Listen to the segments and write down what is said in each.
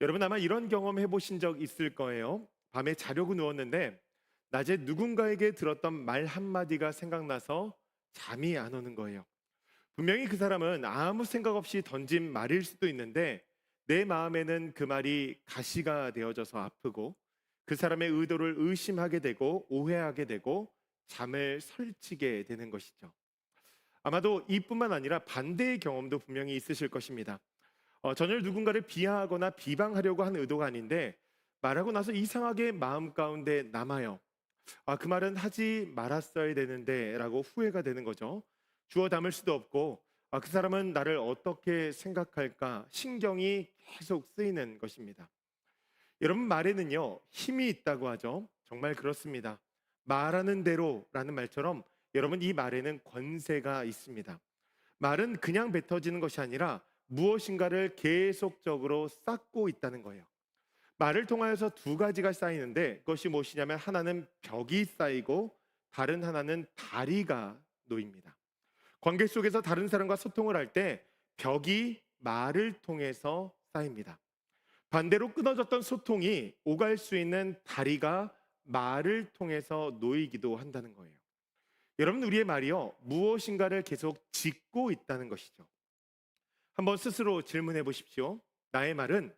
여러분 아마 이런 경험 해보신 적 있을 거예요. 밤에 자려고 누웠는데 낮에 누군가에게 들었던 말 한마디가 생각나서 잠이 안 오는 거예요. 분명히 그 사람은 아무 생각 없이 던진 말일 수도 있는데 내 마음에는 그 말이 가시가 되어져서 아프고 그 사람의 의도를 의심하게 되고 오해하게 되고 잠을 설치게 되는 것이죠. 아마도 이뿐만 아니라 반대의 경험도 분명히 있으실 것입니다. 전혀 누군가를 비하하거나 비방하려고 한 의도가 아닌데 말하고 나서 이상하게 마음 가운데 남아요. 그 말은 하지 말았어야 되는데 라고 후회가 되는 거죠. 주워 담을 수도 없고 그 사람은 나를 어떻게 생각할까 신경이 계속 쓰이는 것입니다. 여러분 말에는요 힘이 있다고 하죠. 정말 그렇습니다. 말하는 대로라는 말처럼 여러분 이 말에는 권세가 있습니다. 말은 그냥 뱉어지는 것이 아니라 무엇인가를 계속적으로 쌓고 있다는 거예요. 말을 통하여서 두 가지가 쌓이는데 그것이 무엇이냐면 하나는 벽이 쌓이고 다른 하나는 다리가 놓입니다. 관계 속에서 다른 사람과 소통을 할 때 벽이 말을 통해서 쌓입니다. 반대로 끊어졌던 소통이 오갈 수 있는 다리가 말을 통해서 놓이기도 한다는 거예요. 여러분 우리의 말이요 무엇인가를 계속 짓고 있다는 것이죠. 한번 스스로 질문해 보십시오. 나의 말은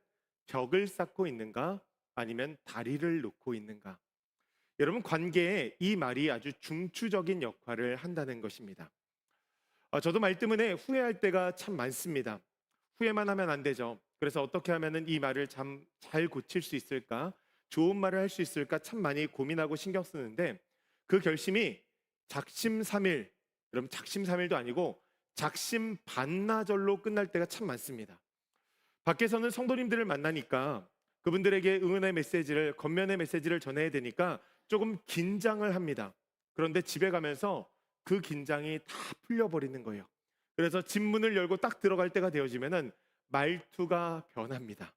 벽을 쌓고 있는가 아니면 다리를 놓고 있는가? 여러분 관계에 이 말이 아주 중추적인 역할을 한다는 것입니다. 저도 말 때문에 후회할 때가 참 많습니다. 후회만 하면 안 되죠. 그래서 어떻게 하면은 이 말을 참 잘 고칠 수 있을까? 좋은 말을 할 수 있을까? 참 많이 고민하고 신경 쓰는데 그 결심이 작심삼일, 여러분 작심삼일도 아니고 작심 반나절로 끝날 때가 참 많습니다. 밖에서는 성도님들을 만나니까 그분들에게 응원의 메시지를 겉면의 메시지를 전해야 되니까 조금 긴장을 합니다. 그런데 집에 가면서 그 긴장이 다 풀려버리는 거예요. 그래서 집 문을 열고 딱 들어갈 때가 되어지면은 말투가 변합니다.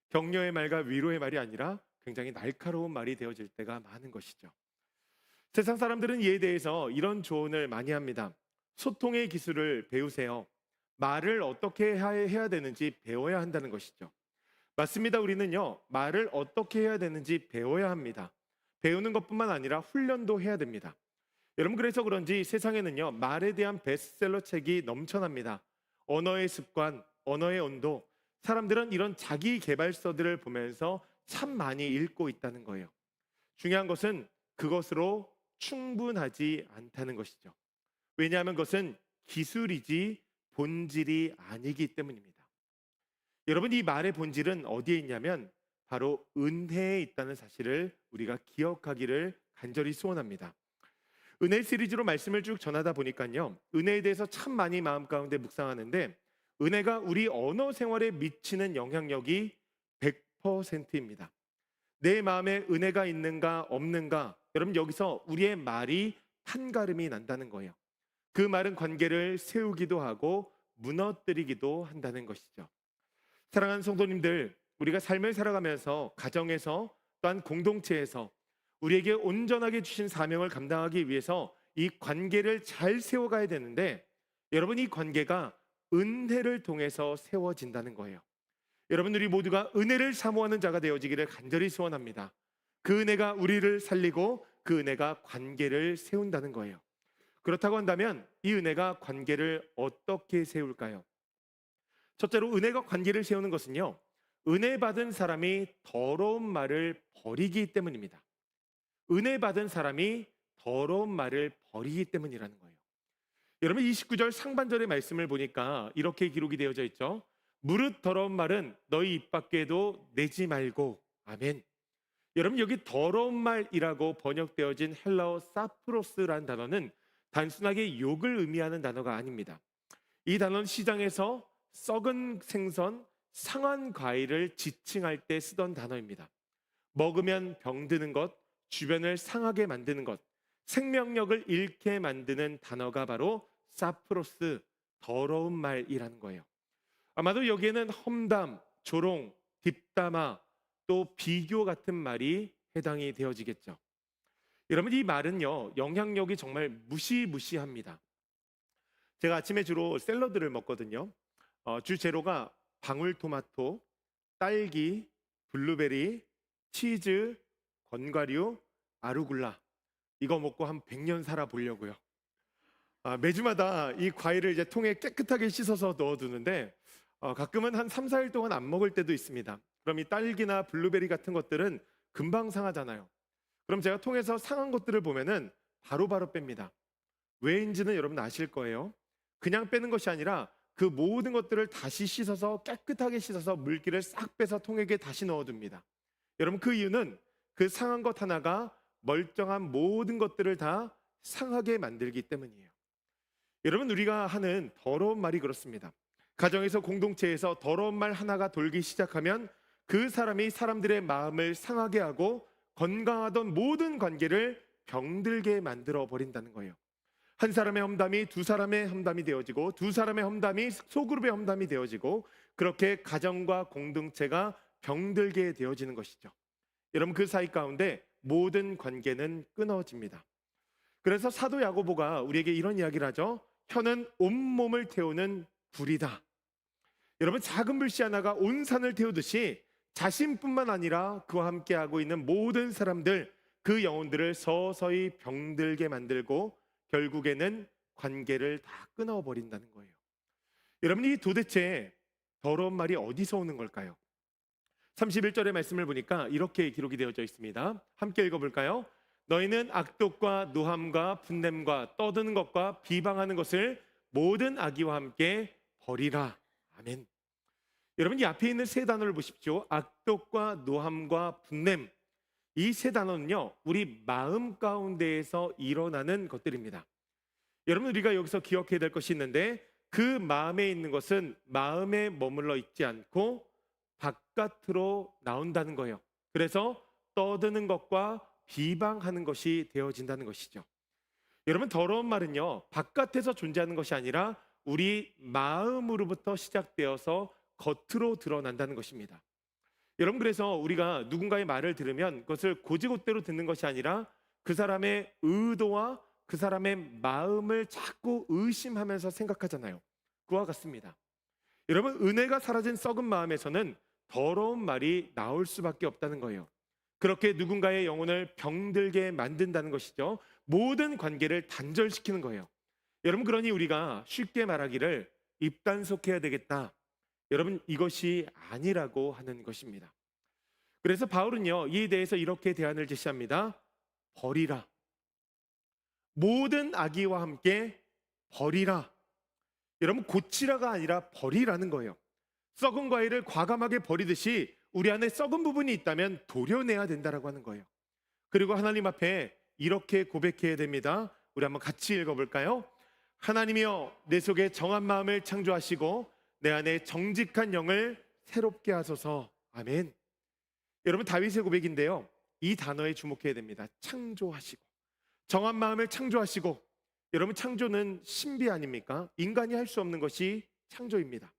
격려의 말과 위로의 말이 아니라 굉장히 날카로운 말이 되어질 때가 많은 것이죠. 세상 사람들은 이에 대해서 이런 조언을 많이 합니다. 소통의 기술을 배우세요. 말을 어떻게 해야 되는지 배워야 한다는 것이죠. 맞습니다. 우리는요, 말을 어떻게 해야 되는지 배워야 합니다. 배우는 것뿐만 아니라 훈련도 해야 됩니다. 여러분, 그래서 그런지 세상에는요, 말에 대한 베스트셀러 책이 넘쳐납니다. 언어의 습관, 언어의 온도, 사람들은 이런 자기 개발서들을 보면서 참 많이 읽고 있다는 거예요. 중요한 것은 그것으로 충분하지 않다는 것이죠. 왜냐하면 그것은 기술이지 본질이 아니기 때문입니다. 여러분, 이 말의 본질은 어디에 있냐면 바로 은혜에 있다는 사실을 우리가 기억하기를 간절히 소원합니다. 은혜 시리즈로 말씀을 쭉 전하다 보니까요, 은혜에 대해서 참 많이 마음 가운데 묵상하는데 은혜가 우리 언어 생활에 미치는 영향력이 100%입니다. 내 마음에 은혜가 있는가 없는가, 여러분 여기서 우리의 말이 판가름이 난다는 거예요. 그 말은 관계를 세우기도 하고 무너뜨리기도 한다는 것이죠. 사랑하는 성도님들, 우리가 삶을 살아가면서 가정에서 또한 공동체에서 우리에게 온전하게 주신 사명을 감당하기 위해서 이 관계를 잘 세워가야 되는데 여러분 이 관계가 은혜를 통해서 세워진다는 거예요. 여러분 우리 모두가 은혜를 사모하는 자가 되어지기를 간절히 소원합니다. 그 은혜가 우리를 살리고 그 은혜가 관계를 세운다는 거예요. 그렇다고 한다면 이 은혜가 관계를 어떻게 세울까요? 첫째로 은혜가 관계를 세우는 것은요, 은혜 받은 사람이 더러운 말을 버리기 때문입니다. 은혜 받은 사람이 더러운 말을 버리기 때문이라는 거예요. 여러분 29절 상반절의 말씀을 보니까 이렇게 기록이 되어져 있죠. 무릇 더러운 말은 너희 입 밖에도 내지 말고. 아멘. 여러분 여기 더러운 말이라고 번역되어진 헬라어 사프로스라는 단어는 단순하게 욕을 의미하는 단어가 아닙니다. 이 단어는 시장에서 썩은 생선, 상한 과일을 지칭할 때 쓰던 단어입니다. 먹으면 병드는 것, 주변을 상하게 만드는 것, 생명력을 잃게 만드는 단어가 바로 사프로스, 더러운 말이라는 거예요. 아마도 여기에는 험담, 조롱, 뒷담화, 또 비교 같은 말이 해당이 되어지겠죠. 여러분 이 말은요 영향력이 정말 무시무시합니다. 제가 아침에 주로 샐러드를 먹거든요. 주 재료가 방울토마토, 딸기, 블루베리, 치즈, 건과류, 아루굴라. 이거 먹고 한 100년 살아보려고요. 매주마다 이 과일을 이제 통에 깨끗하게 씻어서 넣어두는데 가끔은 한 3, 4일 동안 안 먹을 때도 있습니다. 그럼 이 딸기나 블루베리 같은 것들은 금방 상하잖아요. 그럼 제가 통에서 상한 것들을 보면은 바로바로 뺍니다. 왜인지는 여러분 아실 거예요. 그냥 빼는 것이 아니라 그 모든 것들을 다시 씻어서 깨끗하게 씻어서 물기를 싹 빼서 통에게 다시 넣어둡니다. 여러분 그 이유는 그 상한 것 하나가 멀쩡한 모든 것들을 다 상하게 만들기 때문이에요. 여러분 우리가 하는 더러운 말이 그렇습니다. 가정에서 공동체에서 더러운 말 하나가 돌기 시작하면 그 사람이 사람들의 마음을 상하게 하고 건강하던 모든 관계를 병들게 만들어 버린다는 거예요. 한 사람의 험담이 두 사람의 험담이 되어지고 두 사람의 험담이 소그룹의 험담이 되어지고 그렇게 가정과 공동체가 병들게 되어지는 것이죠. 여러분 그 사이 가운데 모든 관계는 끊어집니다. 그래서 사도 야고보가 우리에게 이런 이야기를 하죠. 혀는 온몸을 태우는 불이다. 여러분 작은 불씨 하나가 온 산을 태우듯이 자신뿐만 아니라 그와 함께하고 있는 모든 사람들 그 영혼들을 서서히 병들게 만들고 결국에는 관계를 다 끊어버린다는 거예요. 여러분이 도대체 더러운 말이 어디서 오는 걸까요? 31절의 말씀을 보니까 이렇게 기록이 되어져 있습니다. 함께 읽어볼까요? 너희는 악독과 노함과 분냄과 떠드는 것과 비방하는 것을 모든 악의와 함께 버리라. 아멘. 여러분 이 앞에 있는 세 단어를 보십시오. 악독과 노함과 분냄. 이 세 단어는요 우리 마음 가운데에서 일어나는 것들입니다. 여러분 우리가 여기서 기억해야 될 것이 있는데 그 마음에 있는 것은 마음에 머물러 있지 않고 바깥으로 나온다는 거예요. 그래서 떠드는 것과 비방하는 것이 되어진다는 것이죠. 여러분 더러운 말은요 바깥에서 존재하는 것이 아니라 우리 마음으로부터 시작되어서 겉으로 드러난다는 것입니다. 여러분 그래서 우리가 누군가의 말을 들으면 그것을 곧이곧대로 듣는 것이 아니라 그 사람의 의도와 그 사람의 마음을 자꾸 의심하면서 생각하잖아요. 그와 같습니다. 여러분 은혜가 사라진 썩은 마음에서는 더러운 말이 나올 수밖에 없다는 거예요. 그렇게 누군가의 영혼을 병들게 만든다는 것이죠. 모든 관계를 단절시키는 거예요. 여러분 그러니 우리가 쉽게 말하기를 입단속해야 되겠다. 여러분 이것이 아니라고 하는 것입니다. 그래서 바울은요 이에 대해서 이렇게 대안을 제시합니다. 버리라. 모든 악의와 함께 버리라. 여러분 고치라가 아니라 버리라는 거예요. 썩은 과일을 과감하게 버리듯이 우리 안에 썩은 부분이 있다면 도려내야 된다라고 하는 거예요. 그리고 하나님 앞에 이렇게 고백해야 됩니다. 우리 한번 같이 읽어볼까요? 하나님이여 내 속에 정한 마음을 창조하시고 내 안에 정직한 영을 새롭게 하소서. 아멘. 여러분 다윗의 고백인데요 이 단어에 주목해야 됩니다. 창조하시고 정한 마음을 창조하시고. 여러분 창조는 신비 아닙니까? 인간이 할 수 없는 것이 창조입니다.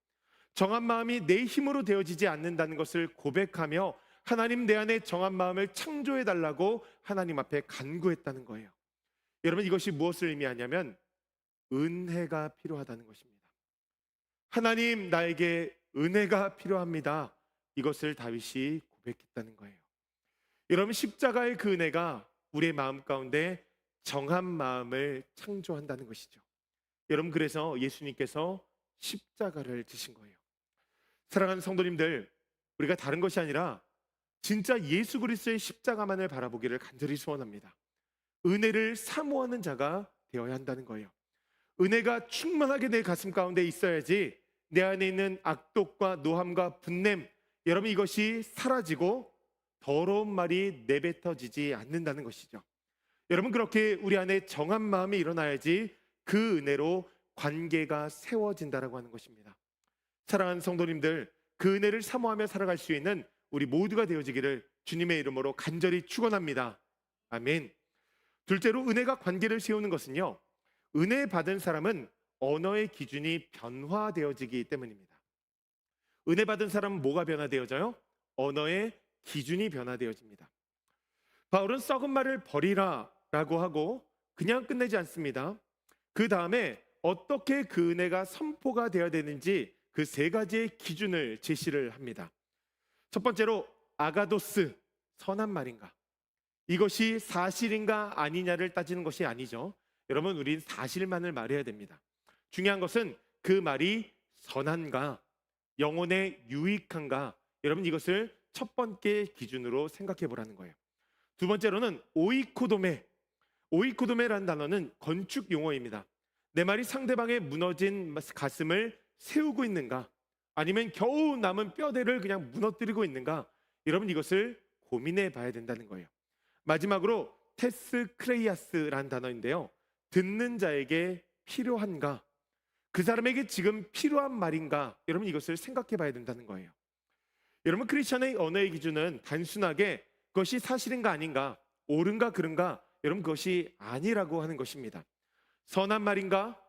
정한 마음이 내 힘으로 되어지지 않는다는 것을 고백하며 하나님 내 안에 정한 마음을 창조해 달라고 하나님 앞에 간구했다는 거예요. 여러분 이것이 무엇을 의미하냐면 은혜가 필요하다는 것입니다. 하나님 나에게 은혜가 필요합니다. 이것을 다윗이 고백했다는 거예요. 여러분 십자가의 그 은혜가 우리의 마음 가운데 정한 마음을 창조한다는 것이죠. 여러분 그래서 예수님께서 십자가를 지신 거예요. 사랑하는 성도님들, 우리가 다른 것이 아니라 진짜 예수 그리스도의 십자가만을 바라보기를 간절히 소원합니다. 은혜를 사모하는 자가 되어야 한다는 거예요. 은혜가 충만하게 내 가슴 가운데 있어야지 내 안에 있는 악독과 노함과 분냄, 여러분 이것이 사라지고 더러운 말이 내뱉어지지 않는다는 것이죠. 여러분 그렇게 우리 안에 정한 마음이 일어나야지 그 은혜로 관계가 세워진다라고 하는 것입니다. 사랑하는 성도님들, 그 은혜를 사모하며 살아갈 수 있는 우리 모두가 되어지기를 주님의 이름으로 간절히 축원합니다. 아멘. 둘째로 은혜가 관계를 세우는 것은요, 은혜 받은 사람은 언어의 기준이 변화되어지기 때문입니다. 은혜 받은 사람은 뭐가 변화되어져요? 언어의 기준이 변화되어집니다. 바울은 썩은 말을 버리라 라고 하고 그냥 끝내지 않습니다. 그 다음에 어떻게 그 은혜가 선포가 되어야 되는지 그 세 가지의 기준을 제시를 합니다. 첫 번째로 아가도스, 선한 말인가? 이것이 사실인가 아니냐를 따지는 것이 아니죠. 여러분, 우린 사실만을 말해야 됩니다. 중요한 것은 그 말이 선한가, 영혼에 유익한가. 여러분, 이것을 첫 번째 기준으로 생각해 보라는 거예요. 두 번째로는 오이코도메. 오이코도메라는 단어는 건축 용어입니다. 내 말이 상대방의 무너진 가슴을 세우고 있는가, 아니면 겨우 남은 뼈대를 그냥 무너뜨리고 있는가. 여러분, 이것을 고민해 봐야 된다는 거예요. 마지막으로 테스 크레이아스라는 단어인데요, 듣는 자에게 필요한가, 그 사람에게 지금 필요한 말인가. 여러분, 이것을 생각해 봐야 된다는 거예요. 여러분, 크리스천의 언어의 기준은 단순하게 그것이 사실인가 아닌가, 옳은가 그른가, 여러분, 그것이 아니라고 하는 것입니다. 선한 말인가,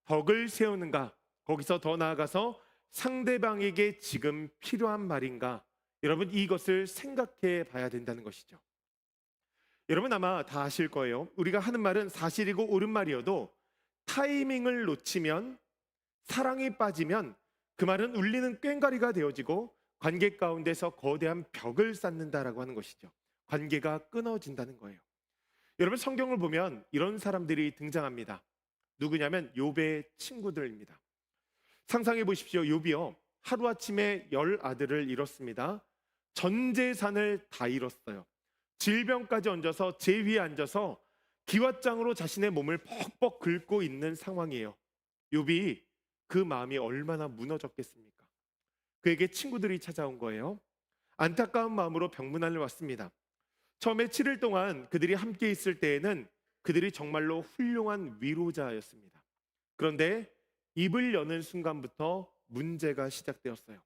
덕을 세우는가, 거기서 더 나아가서 상대방에게 지금 필요한 말인가. 여러분, 이것을 생각해 봐야 된다는 것이죠. 여러분, 아마 다 아실 거예요. 우리가 하는 말은 사실이고 옳은 말이어도 타이밍을 놓치면, 사랑에 빠지면 그 말은 울리는 꽹과리가 되어지고 관계 가운데서 거대한 벽을 쌓는다라고 하는 것이죠. 관계가 끊어진다는 거예요. 여러분, 성경을 보면 이런 사람들이 등장합니다. 누구냐면 욥의 친구들입니다. 상상해 보십시오. 욥이요, 하루아침에 10아들을 잃었습니다. 전 재산을 다 잃었어요. 질병까지 얹어서 제 위에 앉아서 기왓장으로 자신의 몸을 퍽퍽 긁고 있는 상황이에요. 욥이 그 마음이 얼마나 무너졌겠습니까? 그에게 친구들이 찾아온 거예요. 안타까운 마음으로 병문안을 왔습니다. 처음에 7일 동안 그들이 함께 있을 때에는 그들이 정말로 훌륭한 위로자였습니다. 그런데 입을 여는 순간부터 문제가 시작되었어요.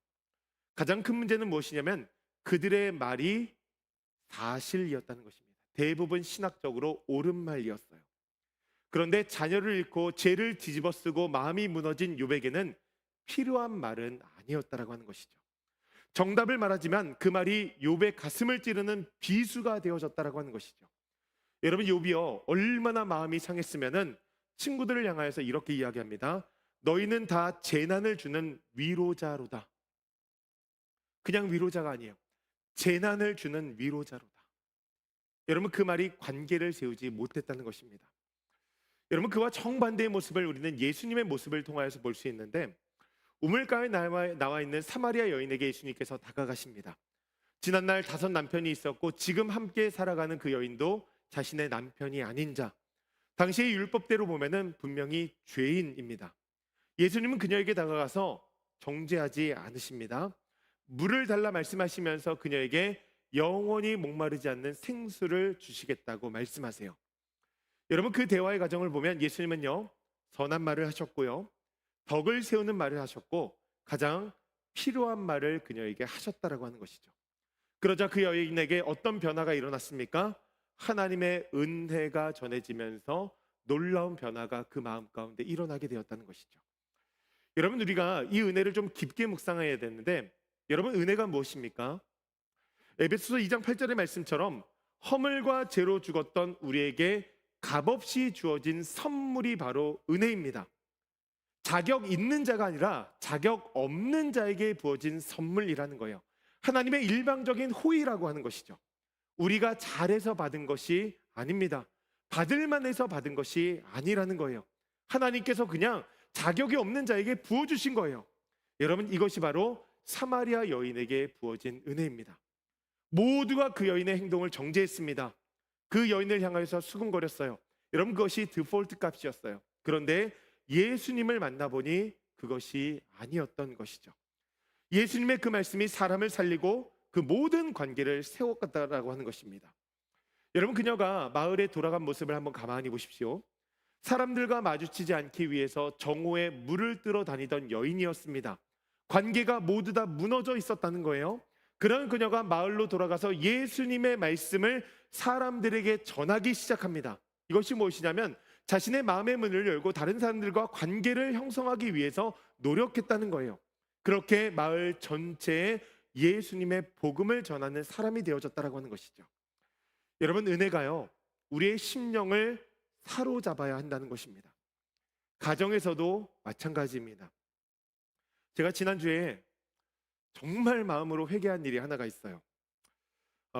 가장 큰 문제는 무엇이냐면 그들의 말이 사실이었다는 것입니다. 대부분 신학적으로 옳은 말이었어요. 그런데 자녀를 잃고 죄를 뒤집어쓰고 마음이 무너진 욥에게는 필요한 말은 아니었다라고 하는 것이죠. 정답을 말하지만 그 말이 욥의 가슴을 찌르는 비수가 되어졌다라고 하는 것이죠. 여러분, 욥이요, 얼마나 마음이 상했으면은 친구들을 향하여서 이렇게 이야기합니다. 너희는 다 재난을 주는 위로자로다. 그냥 위로자가 아니에요. 재난을 주는 위로자로다. 여러분, 그 말이 관계를 세우지 못했다는 것입니다. 여러분, 그와 정반대의 모습을 우리는 예수님의 모습을 통하여서 볼 수 있는데, 우물가에 나와 있는 사마리아 여인에게 예수님께서 다가가십니다. 지난날 5 남편이 있었고 지금 함께 살아가는 그 여인도 자신의 남편이 아닌 자, 당시의 율법대로 보면은 분명히 죄인입니다. 예수님은 그녀에게 다가가서 정죄하지 않으십니다. 물을 달라 말씀하시면서 그녀에게 영원히 목마르지 않는 생수를 주시겠다고 말씀하세요. 여러분, 그 대화의 과정을 보면 예수님은요, 선한 말을 하셨고요, 덕을 세우는 말을 하셨고, 가장 필요한 말을 그녀에게 하셨다라고 하는 것이죠. 그러자 그 여인에게 어떤 변화가 일어났습니까? 하나님의 은혜가 전해지면서 놀라운 변화가 그 마음 가운데 일어나게 되었다는 것이죠. 여러분, 우리가 이 은혜를 좀 깊게 묵상해야 되는데, 여러분, 은혜가 무엇입니까? 에베소서 2장 8절의 말씀처럼 허물과 죄로 죽었던 우리에게 값없이 주어진 선물이 바로 은혜입니다. 자격 있는 자가 아니라 자격 없는 자에게 부어진 선물이라는 거예요. 하나님의 일방적인 호의라고 하는 것이죠. 우리가 잘해서 받은 것이 아닙니다. 받을 만해서 받은 것이 아니라는 거예요. 하나님께서 그냥 자격이 없는 자에게 부어주신 거예요. 여러분, 이것이 바로 사마리아 여인에게 부어진 은혜입니다. 모두가 그 여인의 행동을 정죄했습니다. 그 여인을 향하여서 수군거렸어요. 여러분, 그것이 디폴트 값이었어요. 그런데 예수님을 만나보니 그것이 아니었던 것이죠. 예수님의 그 말씀이 사람을 살리고 그 모든 관계를 세웠다라고 하는 것입니다. 여러분, 그녀가 마을에 돌아간 모습을 한번 가만히 보십시오. 사람들과 마주치지 않기 위해서 정오에 물을 뜨러 다니던 여인이었습니다. 관계가 모두 다 무너져 있었다는 거예요. 그런 그녀가 마을로 돌아가서 예수님의 말씀을 사람들에게 전하기 시작합니다. 이것이 무엇이냐면 자신의 마음의 문을 열고 다른 사람들과 관계를 형성하기 위해서 노력했다는 거예요. 그렇게 마을 전체에 예수님의 복음을 전하는 사람이 되어졌다라고 하는 것이죠. 여러분, 은혜가요, 우리의 심령을 사로잡아야 한다는 것입니다. 가정에서도 마찬가지입니다. 제가 지난주에 정말 마음으로 회개한 일이 하나가 있어요.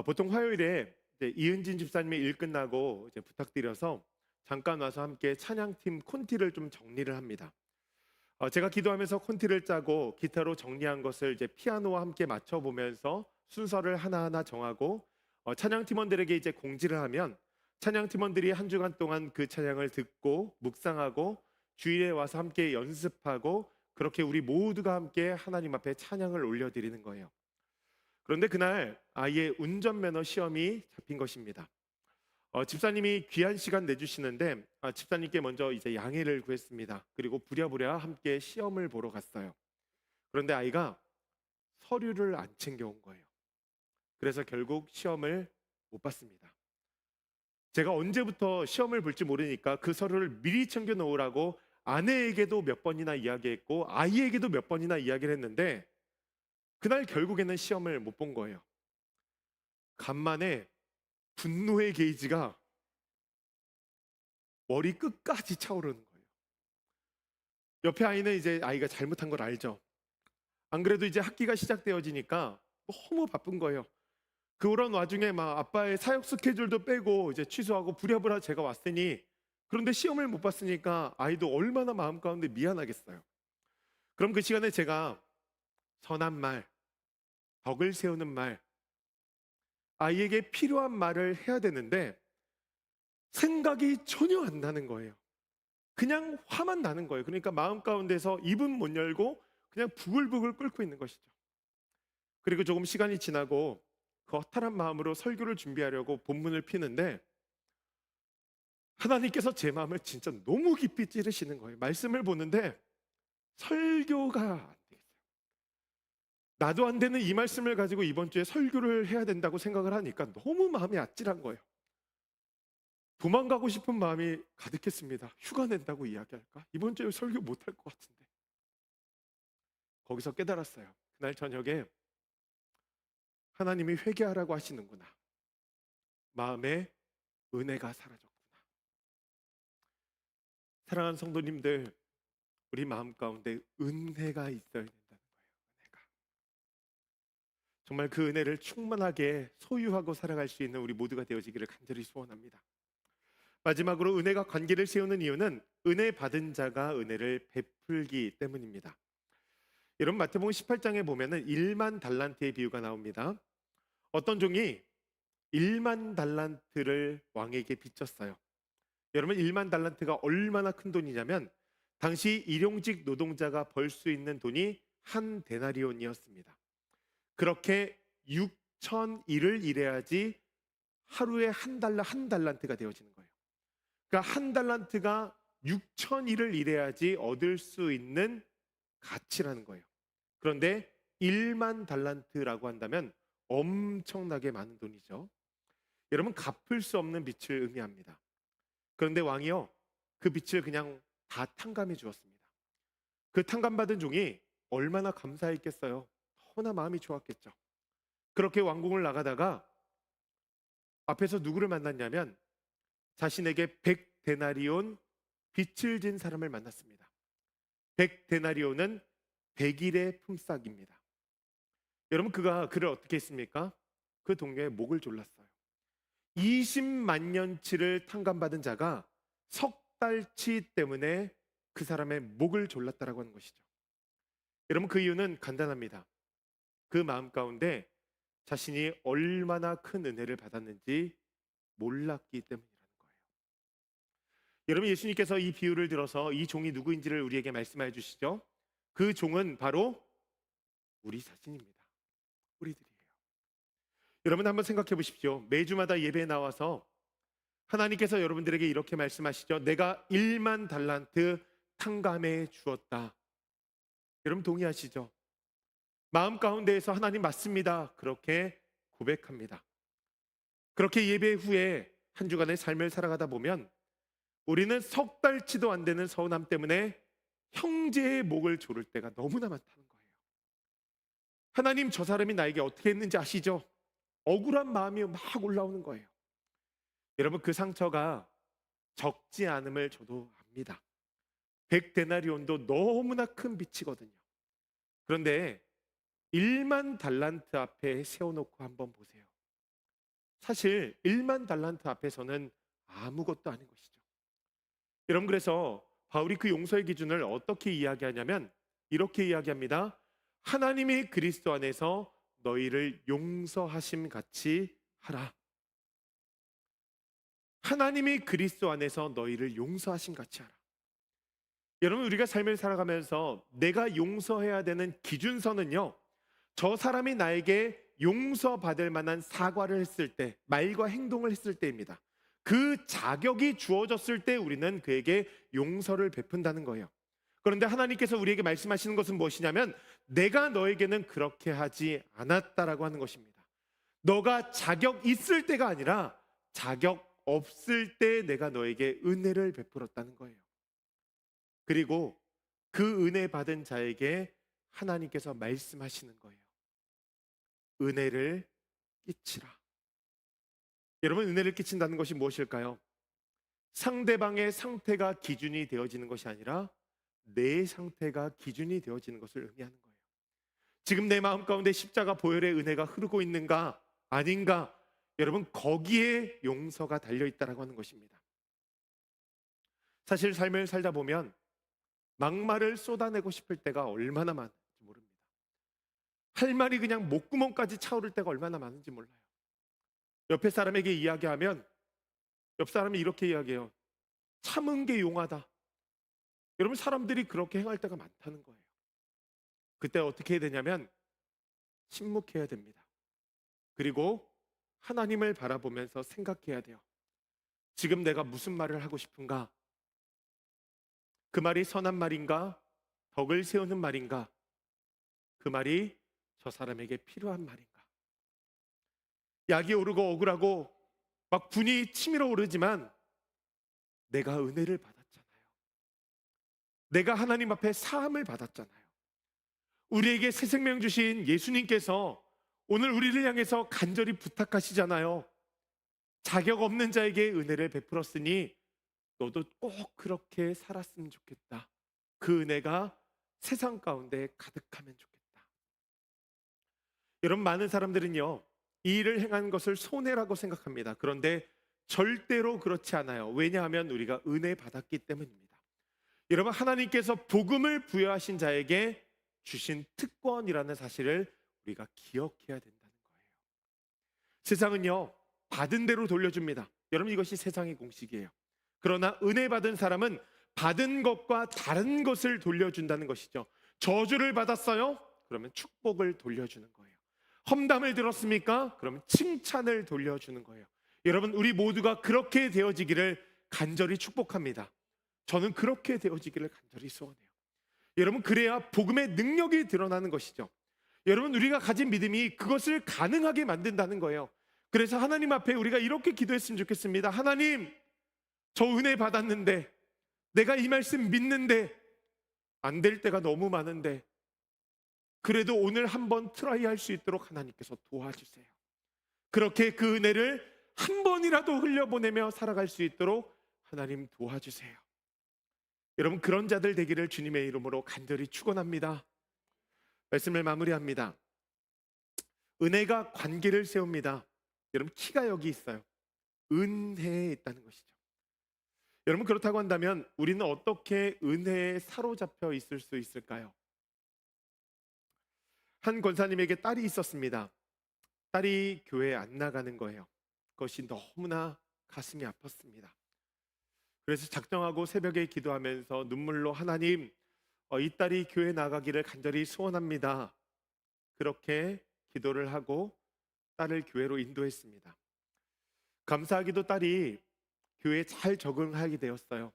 보통 화요일에 이제 이은진 집사님의 일 끝나고 이제 부탁드려서 잠깐 와서 함께 찬양팀 콘티를 좀 정리를 합니다. 제가 기도하면서 콘티를 짜고 기타로 정리한 것을 이제 피아노와 함께 맞춰보면서 순서를 하나하나 정하고 찬양 팀원들에게 이제 공지를 하면 찬양 팀원들이 한 주간 동안 그 찬양을 듣고 묵상하고 주일에 와서 함께 연습하고 그렇게 우리 모두가 함께 하나님 앞에 찬양을 올려드리는 거예요. 그런데 그날 아이의 운전면허 시험이 잡힌 것입니다. 집사님이 귀한 시간 내주시는데 집사님께 먼저 이제 양해를 구했습니다. 그리고 부랴부랴 함께 시험을 보러 갔어요. 그런데 아이가 서류를 안 챙겨온 거예요. 그래서 결국 시험을 못 봤습니다. 제가 언제부터 시험을 볼지 모르니까 그 서류를 미리 챙겨 놓으라고 아내에게도 몇 번이나 이야기했고 아이에게도 몇 번이나 이야기를 했는데 그날 결국에는 시험을 못 본 거예요. 간만에 분노의 게이지가 머리 끝까지 차오르는 거예요. 옆에 아이는 이제 아이가 잘못한 걸 알죠. 안 그래도 이제 학기가 시작되어지니까 너무 바쁜 거예요. 그런 와중에 막 아빠의 사역 스케줄도 빼고 이제 취소하고 부랴부랴 제가 왔으니 그런데 시험을 못 봤으니까 아이도 얼마나 마음 가운데 미안하겠어요. 그럼 그 시간에 제가 선한 말, 덕을 세우는 말, 아이에게 필요한 말을 해야 되는데 생각이 전혀 안 나는 거예요. 그냥 화만 나는 거예요. 그러니까 마음 가운데서 입은 못 열고 그냥 부글부글 끓고 있는 것이죠. 그리고 조금 시간이 지나고 그 허탈한 마음으로 설교를 준비하려고 본문을 피는데 하나님께서 제 마음을 진짜 너무 깊이 찌르시는 거예요. 말씀을 보는데 설교가 안 되겠어요. 나도 안 되는 이 말씀을 가지고 이번 주에 설교를 해야 된다고 생각을 하니까 너무 마음이 아찔한 거예요. 도망가고 싶은 마음이 가득했습니다. 휴가 낸다고 이야기할까? 이번 주에 설교 못할 것 같은데. 거기서 깨달았어요. 그날 저녁에 하나님이 회개하라고 하시는구나. 마음에 은혜가 사라졌구나. 사랑하는 성도님들, 우리 마음 가운데 은혜가 있어야 된다는 거예요. 은혜가. 정말 그 은혜를 충만하게 소유하고 살아갈 수 있는 우리 모두가 되어지기를 간절히 소원합니다. 마지막으로 은혜가 관계를 세우는 이유는 은혜 받은 자가 은혜를 베풀기 때문입니다. 여러분 마태복음 18장에 보면은 1만 달란트의 비유가 나옵니다. 어떤 종이 1만 달란트를 왕에게 빚졌어요. 여러분 1만 달란트가 얼마나 큰 돈이냐면 당시 일용직 노동자가 벌 수 있는 돈이 한 데나리온이었습니다. 그렇게 6천 일을 일해야지 하루에 한 달란트가 되어지는 거예요. 그러니까 한 달란트가 6천 일을 일해야지 얻을 수 있는 가치라는 거예요. 그런데 1만 달란트라고 한다면 엄청나게 많은 돈이죠. 여러분 갚을 수 없는 빚을 의미합니다. 그런데 왕이요 그 빚을 그냥 다 탕감해 주었습니다. 그 탕감받은 종이 얼마나 감사했겠어요. 너무나 마음이 좋았겠죠. 그렇게 왕궁을 나가다가 앞에서 누구를 만났냐면 자신에게 100데나리온 빚을 진 사람을 만났습니다. 100데나리온은 100일의 품삯입니다. 여러분 그가 그를 어떻게 했습니까? 그 동료의 목을 졸랐어요. 20만 년치를 탕감받은 자가 석 달치 때문에 그 사람의 목을 졸랐다라고 하는 것이죠. 여러분 그 이유는 간단합니다. 그 마음 가운데 자신이 얼마나 큰 은혜를 받았는지 몰랐기 때문이라는 거예요. 여러분 예수님께서 이 비유를 들어서 이 종이 누구인지를 우리에게 말씀해 주시죠. 그 종은 바로 우리 자신입니다. 우리들이에요. 여러분 한번 생각해 보십시오. 매주마다 예배에 나와서 하나님께서 여러분들에게 이렇게 말씀하시죠. 내가 1만 달란트 탕감해 주었다. 여러분 동의하시죠? 마음 가운데에서 하나님 맞습니다. 그렇게 고백합니다. 그렇게 예배 후에 한 주간의 삶을 살아가다 보면 우리는 석 달치도 안 되는 서운함 때문에 형제의 목을 조를 때가 너무나 많다는 거예요. 하나님 저 사람이 나에게 어떻게 했는지 아시죠? 억울한 마음이 막 올라오는 거예요. 여러분 그 상처가 적지 않음을 저도 압니다. 100데나리온도 너무나 큰 빚이거든요. 그런데 1만 달란트 앞에 세워놓고 한번 보세요. 사실 1만 달란트 앞에서는 아무것도 아닌 것이죠. 여러분, 그래서 바울이 그 용서의 기준을 어떻게 이야기하냐면 이렇게 이야기합니다. 하나님이 그리스도 안에서 너희를 용서하심 같이 하라. 하나님이 그리스도 안에서 너희를 용서하심 같이 하라. 여러분, 우리가 삶을 살아가면서 내가 용서해야 되는 기준선은요, 저 사람이 나에게 용서받을 만한 사과를 했을 때, 말과 행동을 했을 때입니다. 그 자격이 주어졌을 때 우리는 그에게 용서를 베푼다는 거예요. 그런데 하나님께서 우리에게 말씀하시는 것은 무엇이냐면 내가 너에게는 그렇게 하지 않았다라고 하는 것입니다. 너가 자격 있을 때가 아니라 자격 없을 때 내가 너에게 은혜를 베풀었다는 거예요. 그리고 그 은혜 받은 자에게 하나님께서 말씀하시는 거예요. 은혜를 끼치라. 여러분, 은혜를 끼친다는 것이 무엇일까요? 상대방의 상태가 기준이 되어지는 것이 아니라 내 상태가 기준이 되어지는 것을 의미하는 거예요. 지금 내 마음 가운데 십자가 보혈의 은혜가 흐르고 있는가 아닌가, 여러분, 거기에 용서가 달려있다라고 하는 것입니다. 사실 삶을 살다 보면 막말을 쏟아내고 싶을 때가 얼마나 많은지 모릅니다. 할 말이 그냥 목구멍까지 차오를 때가 얼마나 많은지 몰라요. 옆에 사람에게 이야기하면 옆 사람이 이렇게 이야기해요. 참은 게 용하다. 여러분, 사람들이 그렇게 행할 때가 많다는 거예요. 그때 어떻게 해야 되냐면 침묵해야 됩니다. 그리고 하나님을 바라보면서 생각해야 돼요. 지금 내가 무슨 말을 하고 싶은가? 그 말이 선한 말인가? 덕을 세우는 말인가? 그 말이 저 사람에게 필요한 말인가? 약이 오르고 억울하고 막 분이 치밀어 오르지만 내가 은혜를 받았잖아요. 내가 하나님 앞에 사함을 받았잖아요. 우리에게 새 생명 주신 예수님께서 오늘 우리를 향해서 간절히 부탁하시잖아요. 자격 없는 자에게 은혜를 베풀었으니 너도 꼭 그렇게 살았으면 좋겠다. 그 은혜가 세상 가운데 가득하면 좋겠다. 여러분, 많은 사람들은요, 이 일을 행한 것을 손해라고 생각합니다. 그런데 절대로 그렇지 않아요. 왜냐하면 우리가 은혜 받았기 때문입니다. 여러분, 하나님께서 복음을 부여하신 자에게 주신 특권이라는 사실을 우리가 기억해야 된다는 거예요. 세상은요, 받은 대로 돌려줍니다. 여러분, 이것이 세상의 공식이에요. 그러나 은혜 받은 사람은 받은 것과 다른 것을 돌려준다는 것이죠. 저주를 받았어요? 그러면 축복을 돌려주는 거예요. 험담을 들었습니까? 그러면 칭찬을 돌려주는 거예요. 여러분, 우리 모두가 그렇게 되어지기를 간절히 축복합니다. 저는 그렇게 되어지기를 간절히 소원해요. 여러분, 그래야 복음의 능력이 드러나는 것이죠. 여러분, 우리가 가진 믿음이 그것을 가능하게 만든다는 거예요. 그래서 하나님 앞에 우리가 이렇게 기도했으면 좋겠습니다. 하나님, 저 은혜 받았는데, 내가 이 말씀 믿는데 안 될 때가 너무 많은데, 그래도 오늘 한번 트라이 할 수 있도록 하나님께서 도와주세요. 그렇게 그 은혜를 한 번이라도 흘려보내며 살아갈 수 있도록 하나님 도와주세요. 여러분, 그런 자들 되기를 주님의 이름으로 간절히 축원합니다. 말씀을 마무리합니다. 은혜가 관계를 세웁니다. 여러분, 키가 여기 있어요. 은혜에 있다는 것이죠. 여러분, 그렇다고 한다면 우리는 어떻게 은혜에 사로잡혀 있을 수 있을까요? 한 권사님에게 딸이 있었습니다. 딸이 교회에 안 나가는 거예요. 그것이 너무나 가슴이 아팠습니다. 그래서 작정하고 새벽에 기도하면서 눈물로 하나님, 이 딸이 교회 나가기를 간절히 소원합니다. 그렇게 기도를 하고 딸을 교회로 인도했습니다. 감사하게도 딸이 교회에 잘 적응하게 되었어요.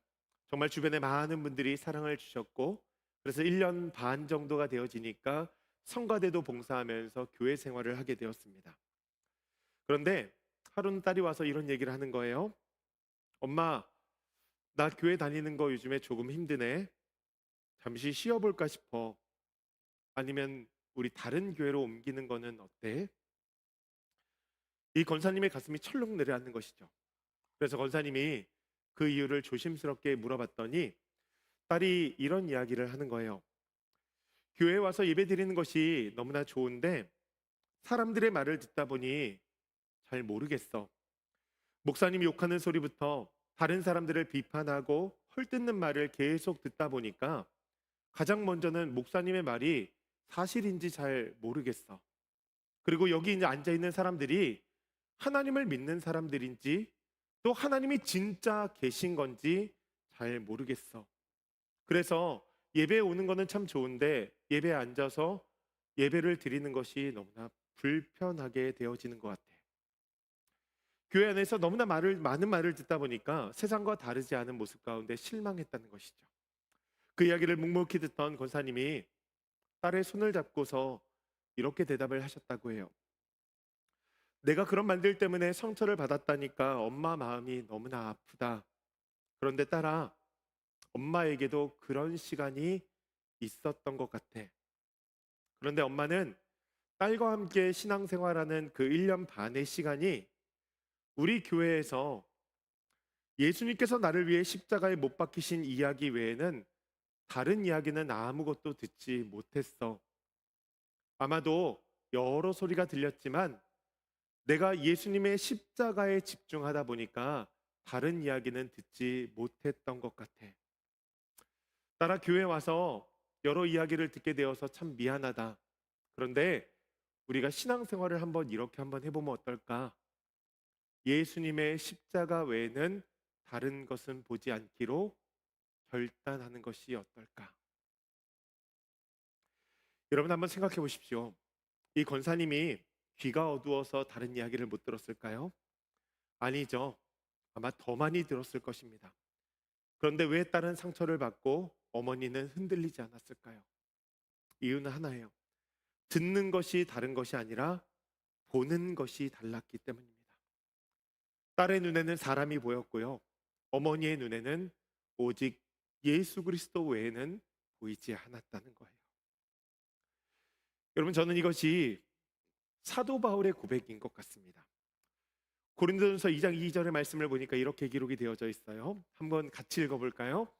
정말 주변에 많은 분들이 사랑을 주셨고, 그래서 1년 반 정도가 되어지니까 성가대도 봉사하면서 교회 생활을 하게 되었습니다. 그런데 하루는 딸이 와서 이런 얘기를 하는 거예요. 엄마, 나 교회 다니는 거 요즘에 조금 힘드네. 잠시 쉬어볼까 싶어. 아니면 우리 다른 교회로 옮기는 거는 어때? 이 권사님의 가슴이 철렁 내려앉는 것이죠. 그래서 권사님이 그 이유를 조심스럽게 물어봤더니 딸이 이런 이야기를 하는 거예요. 교회에 와서 예배 드리는 것이 너무나 좋은데 사람들의 말을 듣다 보니 잘 모르겠어. 목사님이 욕하는 소리부터 다른 사람들을 비판하고 헐뜯는 말을 계속 듣다 보니까 가장 먼저는 목사님의 말이 사실인지 잘 모르겠어. 그리고 여기 이제 앉아 있는 사람들이 하나님을 믿는 사람들인지 또 하나님이 진짜 계신 건지 잘 모르겠어. 그래서 예배에 오는 거는 참 좋은데 예배에 앉아서 예배를 드리는 것이 너무나 불편하게 되어지는 것 같아. 교회 안에서 너무나 많은 말을 듣다 보니까 세상과 다르지 않은 모습 가운데 실망했다는 것이죠. 그 이야기를 묵묵히 듣던 권사님이 딸의 손을 잡고서 이렇게 대답을 하셨다고 해요. 내가 그런 말들 때문에 상처를 받았다니까 엄마 마음이 너무나 아프다. 그런데 딸아, 엄마에게도 그런 시간이 있었던 것 같아. 그런데 엄마는 딸과 함께 신앙생활하는 그 1년 반의 시간이 우리 교회에서 예수님께서 나를 위해 십자가에 못 박히신 이야기 외에는 다른 이야기는 아무것도 듣지 못했어. 아마도 여러 소리가 들렸지만 내가 예수님의 십자가에 집중하다 보니까 다른 이야기는 듣지 못했던 것 같아. 따라 교회 와서 여러 이야기를 듣게 되어서 참 미안하다. 그런데 우리가 신앙생활을 이렇게 한번 해보면 어떨까? 예수님의 십자가 외에는 다른 것은 보지 않기로 결단하는 것이 어떨까? 여러분 한번 생각해 보십시오. 이 권사님이 귀가 어두워서 다른 이야기를 못 들었을까요? 아니죠. 아마 더 많이 들었을 것입니다. 그런데 왜 딸은 상처를 받고 어머니는 흔들리지 않았을까요? 이유는 하나예요. 듣는 것이 다른 것이 아니라 보는 것이 달랐기 때문입니다. 딸의 눈에는 사람이 보였고요. 어머니의 눈에는 오직 예수 그리스도 외에는 보이지 않았다는 거예요. 여러분, 저는 이것이 사도 바울의 고백인 것 같습니다. 고린도전서 2장 2절의 말씀을 보니까 이렇게 기록이 되어져 있어요. 한번 같이 읽어볼까요?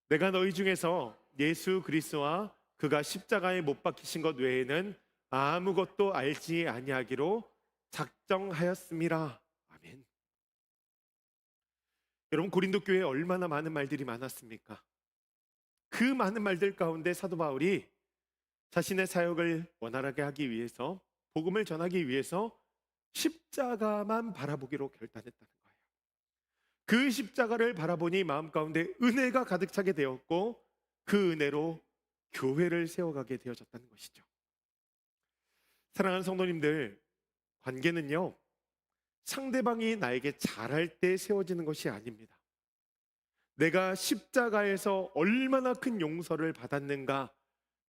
내가 너희 중에서 예수 그리스도와 그가 십자가에 못 박히신 것 외에는 아무것도 알지 아니하기로 작정하였음이라. 아멘. 여러분, 고린도 교회에 얼마나 많은 말들이 많았습니까? 그 많은 말들 가운데 사도 바울이 자신의 사역을 원활하게 하기 위해서, 복음을 전하기 위해서 십자가만 바라보기로 결단했다는 거예요. 그 십자가를 바라보니 마음 가운데 은혜가 가득 차게 되었고 그 은혜로 교회를 세워가게 되어졌다는 것이죠. 사랑하는 성도님들, 관계는요, 상대방이 나에게 잘할 때 세워지는 것이 아닙니다. 내가 십자가에서 얼마나 큰 용서를 받았는가,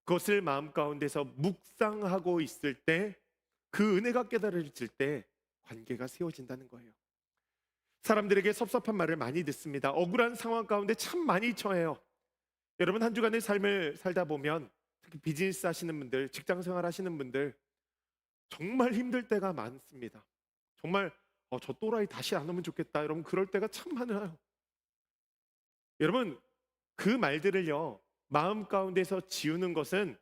그것을 마음 가운데서 묵상하고 있을 때, 그 은혜가 깨달아질 때 관계가 세워진다는 거예요. 사람들에게 섭섭한 말을 많이 듣습니다. 억울한 상황 가운데 참 많이 처해요. 여러분, 한 주간의 삶을 살다 보면 특히 비즈니스 하시는 분들, 직장 생활 하시는 분들 정말 힘들 때가 많습니다. 정말 저 또라이 다시 안 오면 좋겠다, 여러분, 그럴 때가 참 많아요. 여러분, 그 말들을요, 마음 가운데서 지우는 것은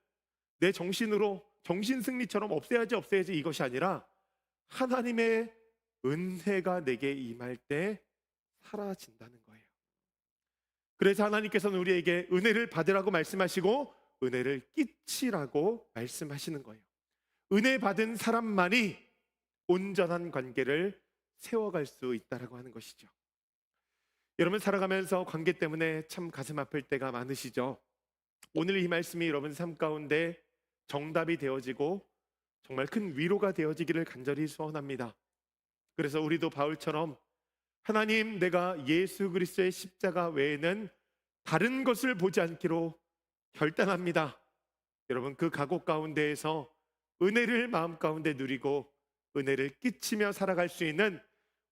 내 정신으로 정신승리처럼 없애야지 이것이 아니라 하나님의 은혜가 내게 임할 때 사라진다는 거예요. 그래서 하나님께서는 우리에게 은혜를 받으라고 말씀하시고 은혜를 끼치라고 말씀하시는 거예요. 은혜 받은 사람만이 온전한 관계를 세워갈 수 있다라고 하는 것이죠. 여러분, 살아가면서 관계 때문에 참 가슴 아플 때가 많으시죠? 오늘 이 말씀이 여러분 삶 가운데 정답이 되어지고 정말 큰 위로가 되어지기를 간절히 소원합니다. 그래서 우리도 바울처럼 하나님, 내가 예수 그리스도의 십자가 외에는 다른 것을 보지 않기로 결단합니다. 여러분, 그 각오 가운데에서 은혜를 마음 가운데 누리고 은혜를 끼치며 살아갈 수 있는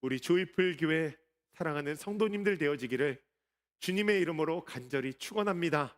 우리 조이풀 교회 사랑하는 성도님들 되어지기를 주님의 이름으로 간절히 축원합니다.